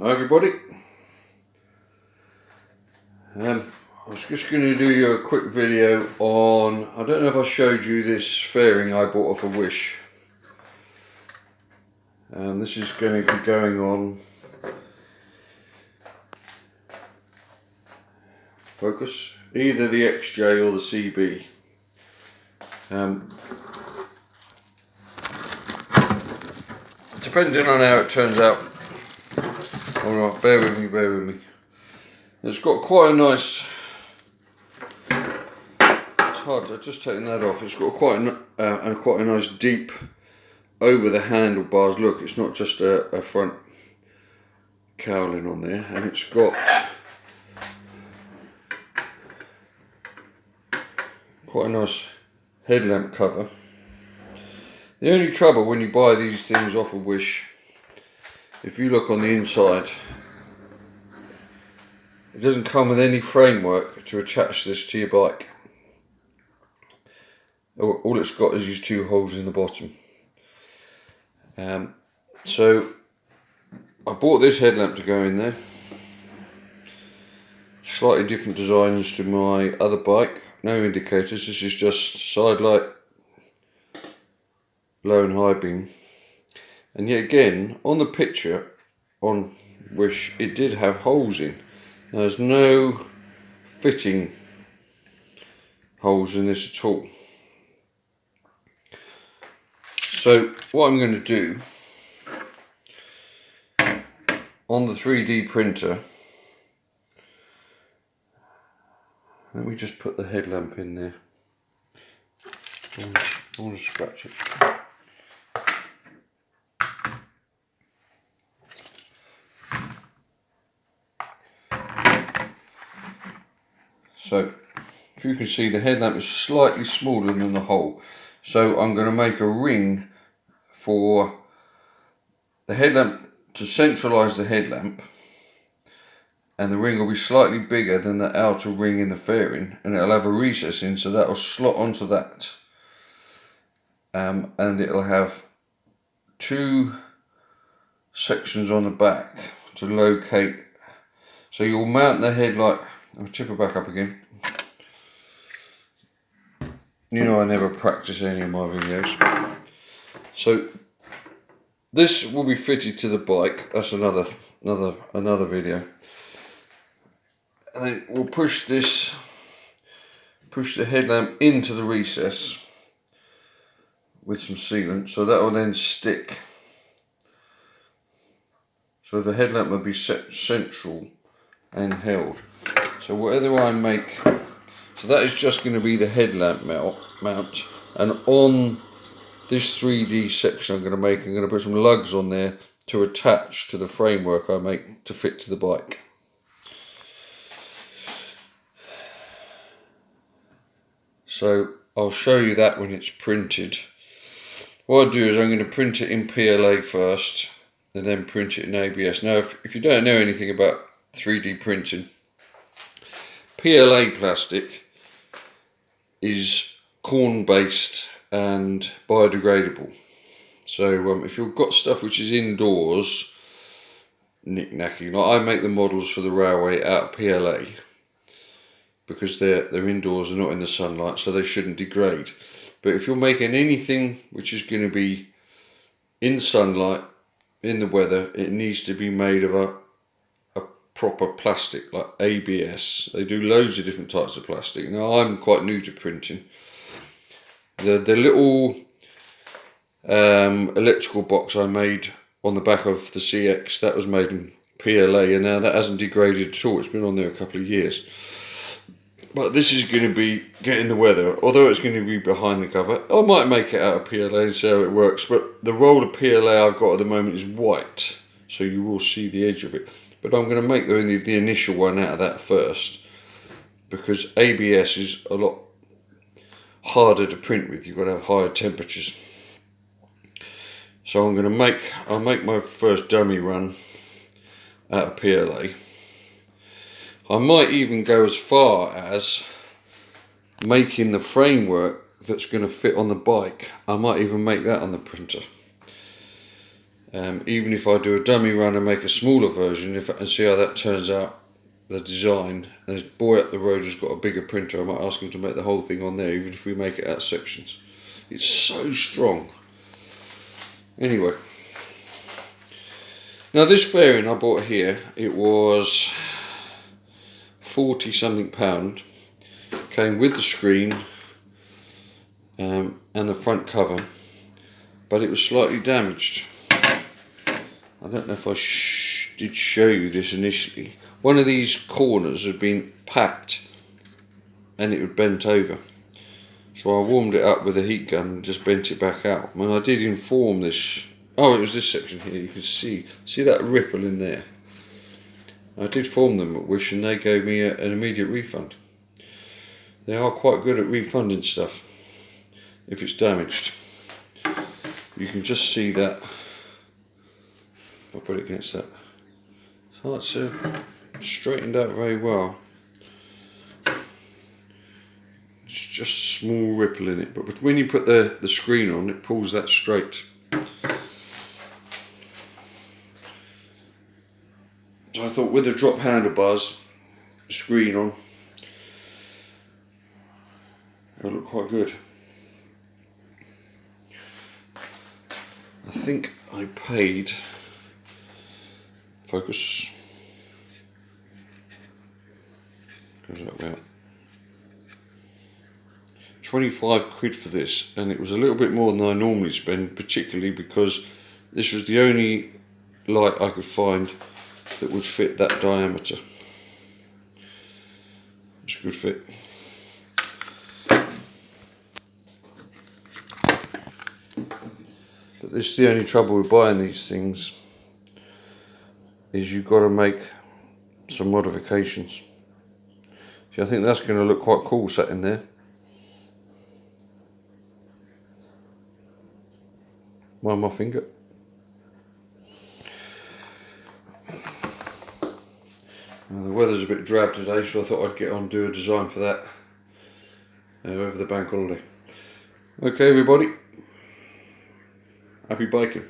Hi everybody. I was just going to do you a quick video on, I don't know if I showed you this fairing I bought off a Wish. This is going to be going on, focus, either the XJ or the CB. Depending on how it turns out. Alright, bear with me. It's got quite a nice, it's hard, I've just taken that off, it's got quite a nice deep over the handlebars look. It's not just a front cowling on there, and it's got quite a nice headlamp cover. The only trouble when you buy these things off of Wish, if you look on the inside, it doesn't come with any framework to attach this to your bike. All it's got is these two holes in the bottom. So I bought this headlamp to go in there. Slightly different designs to my other bike. No indicators, this is just side light, low and high beam. And yet again, on the picture on Wish, it did have holes in. There's no fitting holes in this at all. So what I'm going to do on the 3D printer, let me just put the headlamp in there. I want to scratch it. So if you can see, the headlamp is slightly smaller than the hole. So I'm going to make a ring for the headlamp to centralise the headlamp, and the ring will be slightly bigger than the outer ring in the fairing, and it'll have a recess in, so that will slot onto that. And it'll have two sections on the back to locate. So you'll mount the headlight. I'll tip it back up again. You know I never practice any of my videos. So this will be fitted to the bike. That's another video. And then we'll push the headlamp into the recess with some sealant, so that will then stick. So the headlamp will be set central and held. So whatever I make, so that is just going to be the headlamp mount, and on this 3D section I'm going to put some lugs on there to attach to the framework I make to fit to the bike. So I'll show you that when it's printed. What I'll do is I'm going to print it in PLA first, and then print it in ABS. Now if you don't know anything about 3D printing, PLA plastic is corn based and biodegradable. So if you've got stuff which is indoors, knick-knacky, like I make the models for the railway out of PLA because they're indoors, they're not in the sunlight, so they shouldn't degrade. But if you're making anything which is going to be in sunlight, in the weather, it needs to be made of a proper plastic, like ABS. They do loads of different types of plastic. Now I'm quite new to printing. The little electrical box I made on the back of the CX, that was made in PLA, and now that hasn't degraded at all. It's been on there a couple of years. But this is going to be getting the weather, although it's going to be behind the cover. I might make it out of PLA and see how it works, but the roll of PLA I've got at the moment is white, so you will see the edge of it. But I'm going to make the initial one out of that first, because ABS is a lot harder to print with. You've got to have higher temperatures. So I'll make my first dummy run out of PLA. I might even go as far as making the framework that's going to fit on the bike. I might even make that on the printer. Even if I do a dummy run and make a smaller version, and see how that turns out, the design, and this boy up the road has got a bigger printer, I might ask him to make the whole thing on there, even if we make it out sections. It's so strong. Anyway, now this fairing I bought here, it was 40 something £40. Came with the screen and the front cover, but it was slightly damaged. I don't know if I did show you this initially. One of these corners had been packed and it had bent over. So I warmed it up with a heat gun and just bent it back out. And I did inform this, oh, it was this section here, you can see that ripple in there. I did inform them at Wish and they gave me an immediate refund. They are quite good at refunding stuff if it's damaged. You can just see that, if I put it against that. So it's straightened out very well. It's just a small ripple in it, but when you put the screen on, it pulls that straight. So I thought with the drop handlebars, screen on, it'll look quite good. I think I paid, focus, goes that way up, 25 quid for this, and it was a little bit more than I normally spend, particularly because this was the only light I could find that would fit that diameter. It's a good fit. But this is the only trouble with buying these things, is you've got to make some modifications. See, I think that's going to look quite cool sat in there. Mind my finger. Now, the weather's a bit drab today, so I thought I'd get on and do a design for that over the bank holiday. Okay everybody, happy biking.